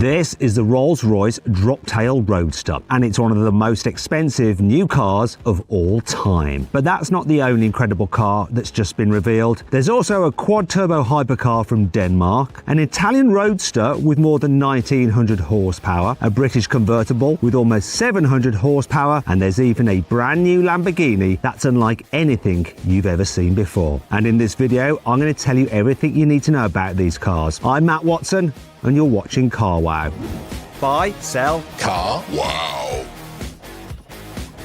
This is the Rolls-Royce Drop-Tail Roadster, and it's one of the most expensive new cars of all time. But that's not the only incredible car that's just been revealed. There's also a quad-turbo hypercar from Denmark, an Italian roadster with more than 1900 horsepower, a British convertible with almost 700 horsepower, and there's even a brand new Lamborghini that's unlike anything you've ever seen before. And in this video, I'm going to tell you everything you need to know about these cars. I'm Matt Watson, and you're watching Car Wow. Buy, sell, Car Wow.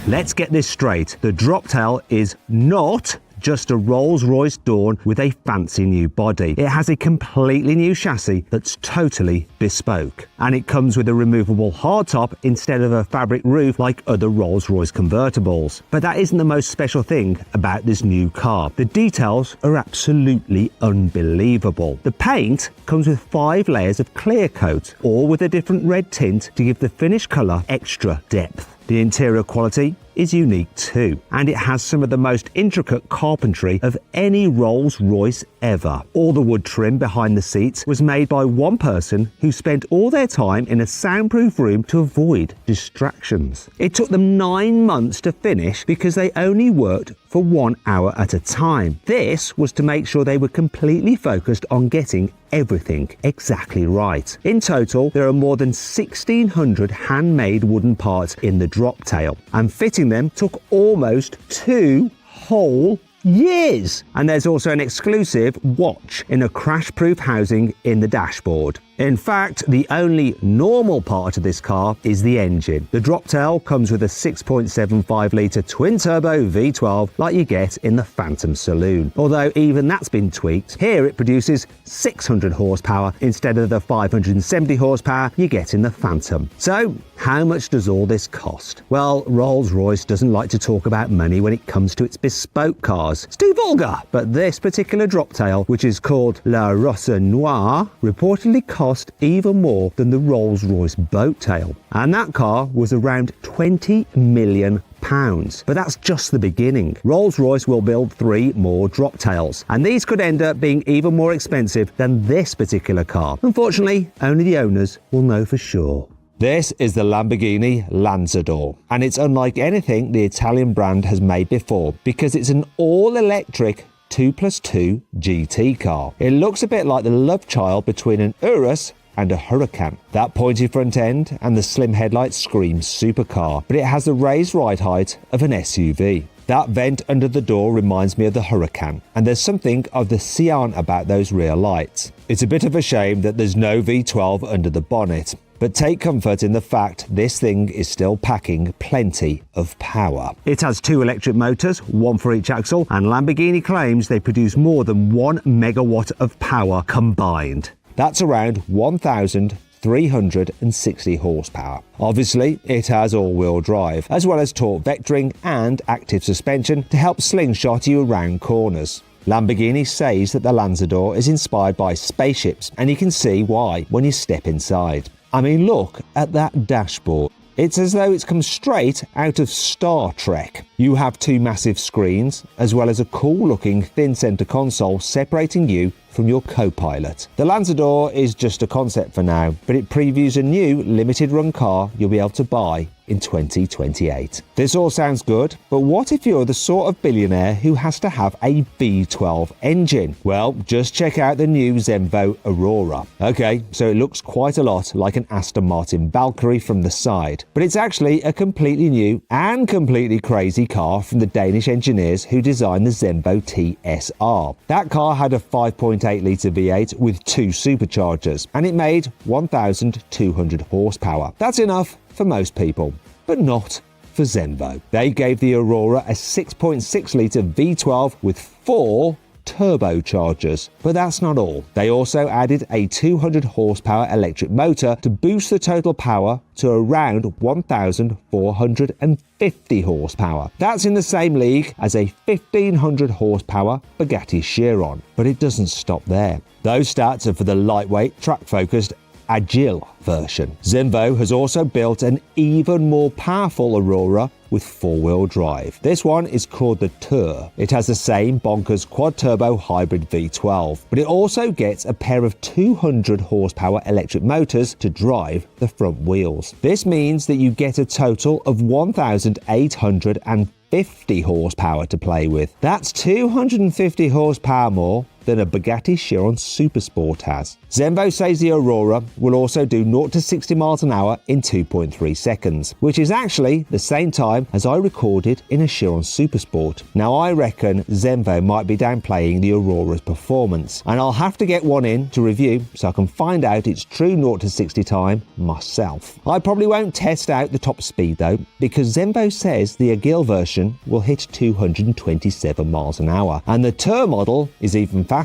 Let's get this straight. The Drop-Tail is not just a Rolls-Royce Dawn with a fancy new body. It has a completely new chassis that's totally bespoke. And it comes with a removable hardtop instead of a fabric roof like other Rolls-Royce convertibles. But that isn't the most special thing about this new car. The details are absolutely unbelievable. The paint comes with 5 layers of clear coat, all with a different red tint to give the finished colour extra depth. The interior quality is unique too, and it has some of the most intricate carpentry of any Rolls-Royce ever. All the wood trim behind the seats was made by one person who spent all their time in a soundproof room to avoid distractions. It took them 9 months to finish because they only worked for 1 hour at a time. This was to make sure they were completely focused on getting everything exactly right. In total, there are more than 1,600 handmade wooden parts in the Drop-Tail, and fitting them took almost 2 whole years. And there's also an exclusive watch in a crash-proof housing in the dashboard. In fact, the only normal part of this car is the engine. The Drop-Tail comes with a 6.75-litre twin-turbo V12 like you get in the Phantom Saloon. Although even that's been tweaked. Here it produces 600 horsepower instead of the 570 horsepower you get in the Phantom. So, how much does all this cost? Well, Rolls-Royce doesn't like to talk about money when it comes to its bespoke cars. It's too vulgar. But this particular Drop-Tail, which is called La Rosa Noire, reportedly cost even more than the Rolls-Royce Boat-Tail. And that car was around £20 million. But that's just the beginning. Rolls-Royce will build 3 more Drop-Tails, and these could end up being even more expensive than this particular car. Unfortunately, only the owners will know for sure. This is the Lamborghini Lanzador, and it's unlike anything the Italian brand has made before because it's an all-electric 2+2 GT car. It looks a bit like the love child between an Urus and a Huracan. That pointy front end and the slim headlights scream supercar, but it has the raised ride height of an SUV. That vent under the door reminds me of the Huracan, and there's something of the Cyan about those rear lights. It's a bit of a shame that there's no V12 under the bonnet, but take comfort in the fact this thing is still packing plenty of power. It has 2 electric motors, 1 for each axle, and Lamborghini claims they produce more than 1 megawatt of power combined. That's around 1,360 horsepower. Obviously, it has all-wheel drive, as well as torque vectoring and active suspension to help slingshot you around corners. Lamborghini says that the Lanzador is inspired by spaceships, and you can see why when you step inside. I mean, look at that dashboard. It's as though it's come straight out of Star Trek. You have 2 massive screens, as well as a cool-looking thin center console separating you from your co-pilot. The Lanzador is just a concept for now, but it previews a new limited-run car you'll be able to buy in 2028. This all sounds good, but what if you're the sort of billionaire who has to have a V12 engine? Well, just check out the new Zenvo Aurora. Okay, so it looks quite a lot like an Aston Martin Valkyrie from the side, but it's actually a completely new and completely crazy car from the Danish engineers who designed the Zenvo TSR. That car had a 5.8-litre V8 with 2 superchargers, and it made 1,200 horsepower. That's enough for most people, but not for Zenvo. They gave the Aurora a 6.6-litre V12 with 4 turbochargers. But that's not all. They also added a 200 horsepower electric motor to boost the total power to around 1,450 horsepower. That's in the same league as a 1,500 horsepower Bugatti Chiron. But it doesn't stop there. Those stats are for the lightweight, track-focused Agile version. Zenvo has also built an even more powerful Aurora with four-wheel drive. This one is called the Tour. It has the same bonkers quad-turbo hybrid V12, but it also gets a pair of 200 horsepower electric motors to drive the front wheels. This means that you get a total of 1,850 horsepower to play with. That's 250 horsepower more than a Bugatti Chiron Supersport has. Zenvo says the Aurora will also do 0 to 60 miles an hour in 2.3 seconds, which is actually the same time as I recorded in a Chiron Supersport. Now I reckon Zenvo might be downplaying the Aurora's performance, and I'll have to get one in to review so I can find out its true 0 to 60 time myself. I probably won't test out the top speed though, because Zenvo says the Agile version will hit 227 miles an hour, and the Tour model is even faster.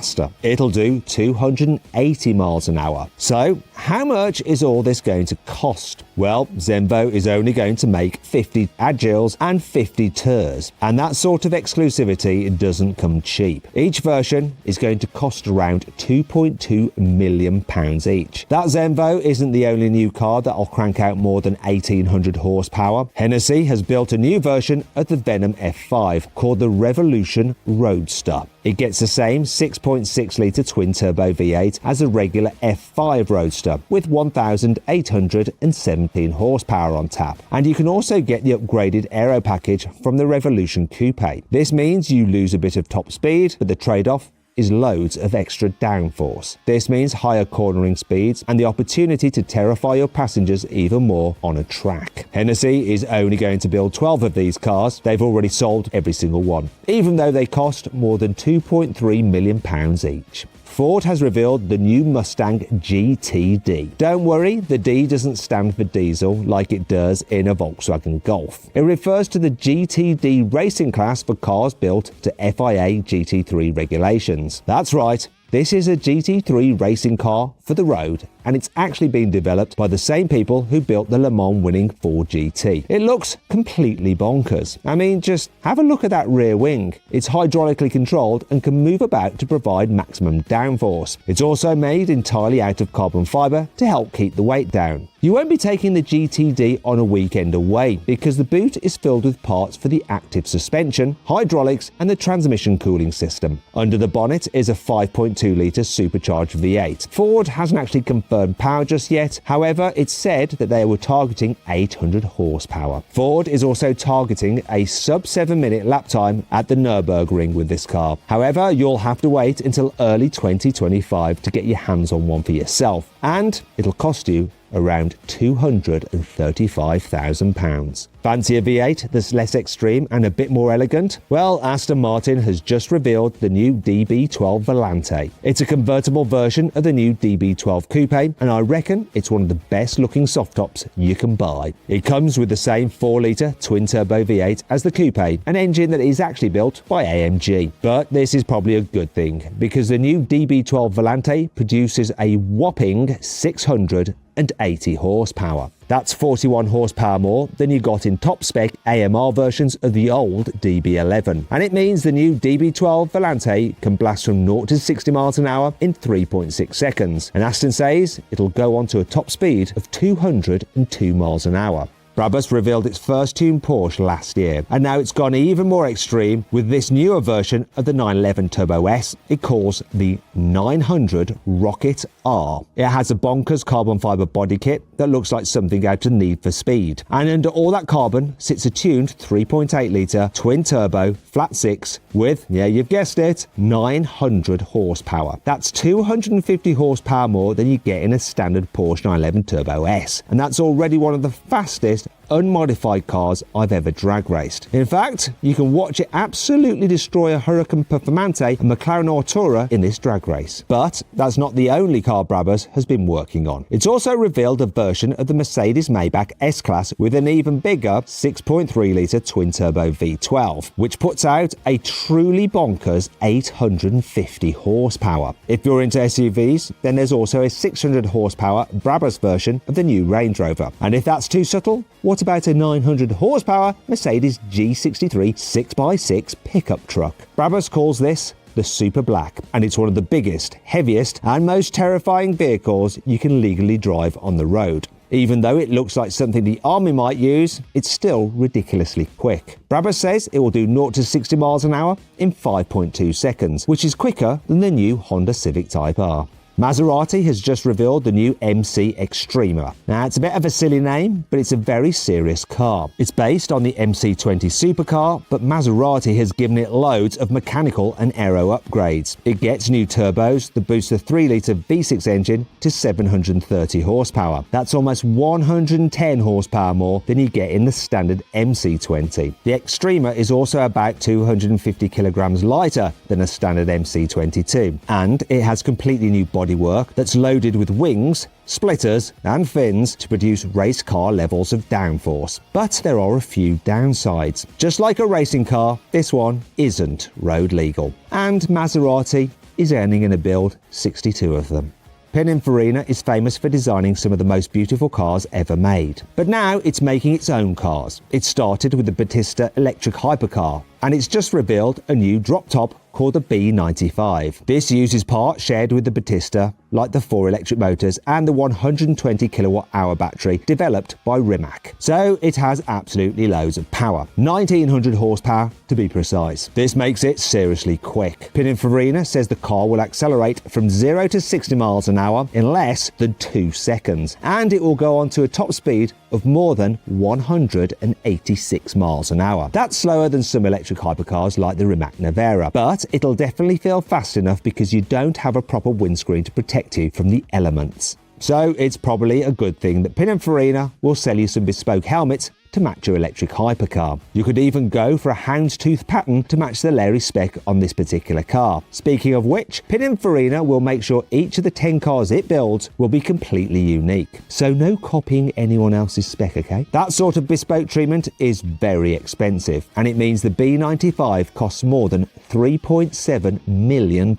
It'll do 280 miles an hour. So, how much is all this going to cost? Well, Zenvo is only going to make 50 Agiles and 50 Tours, and that sort of exclusivity doesn't come cheap. Each version is going to cost around £2.2 million each. That Zenvo isn't the only new car that'll crank out more than 1,800 horsepower. Hennessy has built a new version of the Venom F5 called the Revolution Roadster. It gets the same 6.6-litre twin-turbo V8 as a regular F5 Roadster with 1,817 horsepower on tap. And you can also get the upgraded aero package from the Revolution Coupe. This means you lose a bit of top speed, but the trade-off is loads of extra downforce. This means higher cornering speeds and the opportunity to terrify your passengers even more on a track. Hennessy is only going to build 12 of these cars. They've already sold every single one, even though they cost more than £2.3 million each. Ford has revealed the new Mustang GTD. Don't worry, the D doesn't stand for diesel like it does in a Volkswagen Golf. It refers to the GTD racing class for cars built to FIA GT3 regulations. That's right. This is a GT3 racing car for the road, and it's actually been developed by the same people who built the Le Mans winning Ford GT. It looks completely bonkers. I mean, just have a look at that rear wing. It's hydraulically controlled and can move about to provide maximum downforce. It's also made entirely out of carbon fibre to help keep the weight down. You won't be taking the GTD on a weekend away because the boot is filled with parts for the active suspension, hydraulics and the transmission cooling system. Under the bonnet is a 5.2-litre supercharged V8. Ford hasn't actually confirmed power just yet. However, it's said that they were targeting 800 horsepower. Ford is also targeting a sub 7-minute lap time at the Nürburgring with this car. However, you'll have to wait until early 2025 to get your hands on one for yourself, and it'll cost you around £235,000. Fancy a V8 that's less extreme and a bit more elegant? Well, Aston Martin has just revealed the new DB12 Volante. It's a convertible version of the new DB12 Coupe, and I reckon it's one of the best looking soft tops you can buy. It comes with the same 4-litre twin-turbo V8 as the Coupe, an engine that is actually built by AMG. But this is probably a good thing, because the new DB12 Volante produces a whopping 680 horsepower. That's 41 horsepower more than you got in top-spec AMR versions of the old DB11. And it means the new DB12 Volante can blast from 0 to 60 miles an hour in 3.6 seconds. And Aston says it'll go on to a top speed of 202 miles an hour. Brabus revealed its first tuned Porsche last year, and now it's gone even more extreme with this newer version of the 911 Turbo S it calls the 900 Rocket R. It has a bonkers carbon fibre body kit that looks like something out of Need for Speed, and under all that carbon sits a tuned 3.8-litre twin-turbo flat-six with, yeah, you've guessed it, 900 horsepower. That's 250 horsepower more than you get in a standard Porsche 911 Turbo S, and that's already one of the fastest unmodified cars I've ever drag raced. In fact, you can watch it absolutely destroy a Huracan Performante and McLaren Artura in this drag race. But that's not the only car Brabus has been working on. It's also revealed a version of the Mercedes Maybach S-Class with an even bigger 6.3-litre twin-turbo V12, which puts out a truly bonkers 850 horsepower. If you're into SUVs, then there's also a 600 horsepower Brabus version of the new Range Rover. And if that's too subtle, what about a 900 horsepower Mercedes G63 6x6 pickup truck? Brabus calls this the Super Black, and it's one of the biggest, heaviest, and most terrifying vehicles you can legally drive on the road. Even though it looks like something the army might use, it's still ridiculously quick. Brabus says it will do 0 to 60 miles an hour in 5.2 seconds, which is quicker than the new Honda Civic Type R. Maserati has just revealed the new MC Extrema. Now, it's a bit of a silly name, but it's a very serious car. It's based on the MC20 supercar, but Maserati has given it loads of mechanical and aero upgrades. It gets new turbos that boost the 3-litre V6 engine to 730 horsepower. That's almost 110 horsepower more than you get in the standard MC20. The Extrema is also about 250 kilograms lighter than a standard MC22, and it has completely new bodywork that's loaded with wings, splitters and fins to produce race car levels of downforce. But there are a few downsides. Just like a racing car, this one isn't road legal. And Maserati is earning in a build 62 of them. Pininfarina is famous for designing some of the most beautiful cars ever made. But now it's making its own cars. It started with the Battista electric hypercar, and it's just revealed a new drop-top called the B95. This uses parts shared with the Battista, like the 4 electric motors and the 120 kilowatt-hour battery developed by Rimac. So it has absolutely loads of power, 1900 horsepower to be precise. This makes it seriously quick. Pininfarina says the car will accelerate from 0 to 60 miles an hour in less than 2 seconds, and it will go on to a top speed of more than 186 miles an hour. That's slower than some electric hypercars like the Rimac Navara, but it'll definitely feel fast enough because you don't have a proper windscreen to protect you from the elements. So it's probably a good thing that Pininfarina will sell you some bespoke helmets to match your electric hypercar. You could even go for a houndstooth pattern to match the Larry spec on this particular car. Speaking of which, Pininfarina will make sure each of the 10 cars it builds will be completely unique. So no copying anyone else's spec, okay? That sort of bespoke treatment is very expensive, and it means the B95 costs more than £3.7 million.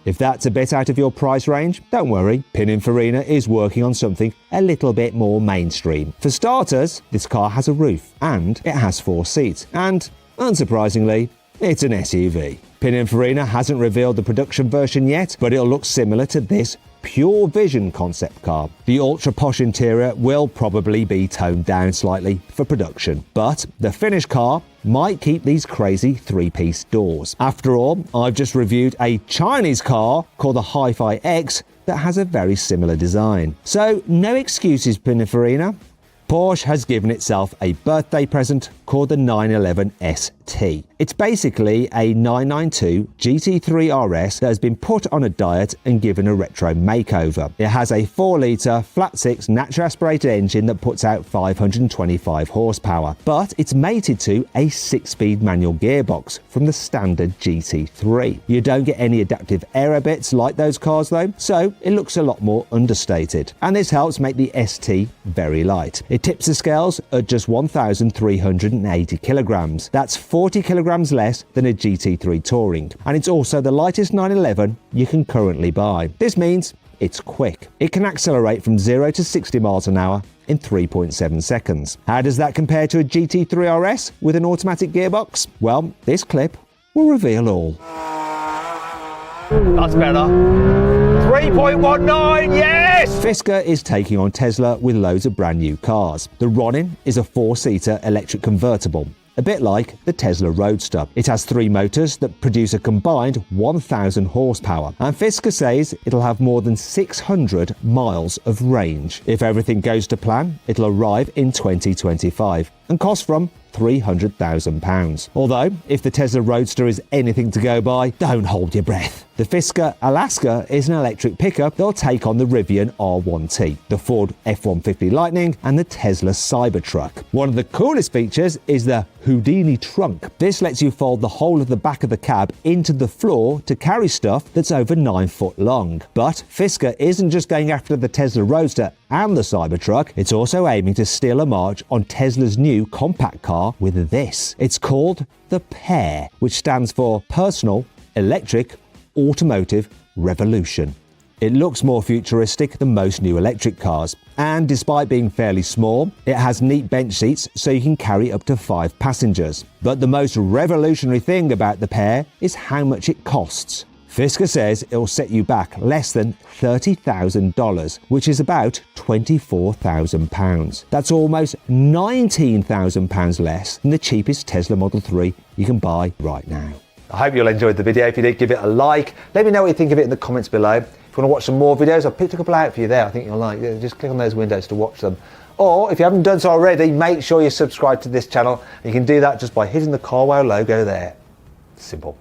If that's a bit out of your price range, don't worry, Pininfarina is working on something a little bit more mainstream. For starters, this car has a roof, and it has 4 seats, and, unsurprisingly, it's an SUV. Pininfarina hasn't revealed the production version yet, but it'll look similar to this Pure Vision concept car. The ultra-posh interior will probably be toned down slightly for production, but the finished car might keep these crazy 3-piece doors. After all, I've just reviewed a Chinese car called the Hi-Fi X that has a very similar design. So no excuses, Pininfarina. Porsche has given itself a birthday present called the 911 ST. It's basically a 992 GT3 RS that has been put on a diet and given a retro makeover. It has a 4-litre flat-6 naturally aspirated engine that puts out 525 horsepower, but it's mated to a 6-speed manual gearbox from the standard GT3. You don't get any adaptive aero bits like those cars though, so it looks a lot more understated. And this helps make the ST very light. It tips the scales at just 1,380 kilograms. That's 40 kilograms less than a GT3 Touring, and it's also the lightest 911 you can currently buy. This means it's quick. It can accelerate from 0 to 60 miles an hour in 3.7 seconds. How does that compare to a GT3 RS with an automatic gearbox? Well, this clip will reveal all. That's better. 3.19, yes! Fisker is taking on Tesla with loads of brand new cars. The Ronin is a 4-seater electric convertible, a bit like the Tesla Roadster. It has 3 motors that produce a combined 1,000 horsepower, and Fisker says it'll have more than 600 miles of range. If everything goes to plan, it'll arrive in 2025 and cost from £300,000. Although, if the Tesla Roadster is anything to go by, don't hold your breath. The Fisker Alaska is an electric pickup that'll take on the Rivian R1T, the Ford F-150 Lightning, and the Tesla Cybertruck. One of the coolest features is the Houdini trunk. This lets you fold the whole of the back of the cab into the floor to carry stuff that's over 9 foot long. But Fisker isn't just going after the Tesla Roadster and the Cybertruck, it's also aiming to steal a march on Tesla's new compact car with this. It's called the PEAR, which stands for Personal Electric Automotive Revolution. It looks more futuristic than most new electric cars, and despite being fairly small, it has neat bench seats so you can carry up to 5 passengers. But the most revolutionary thing about the pair is how much it costs. Fisker says it'll set you back less than $30,000, which is about £24,000. That's almost £19,000 less than the cheapest Tesla Model 3 you can buy right now. I hope you all enjoyed the video. If you did, give it a like. Let me know what you think of it in the comments below. If you want to watch some more videos, I've picked a couple out for you there. I think you'll like. Just click on those windows to watch them. Or if you haven't done so already, make sure you subscribe to this channel. You can do that just by hitting the CarWow logo there. Simple.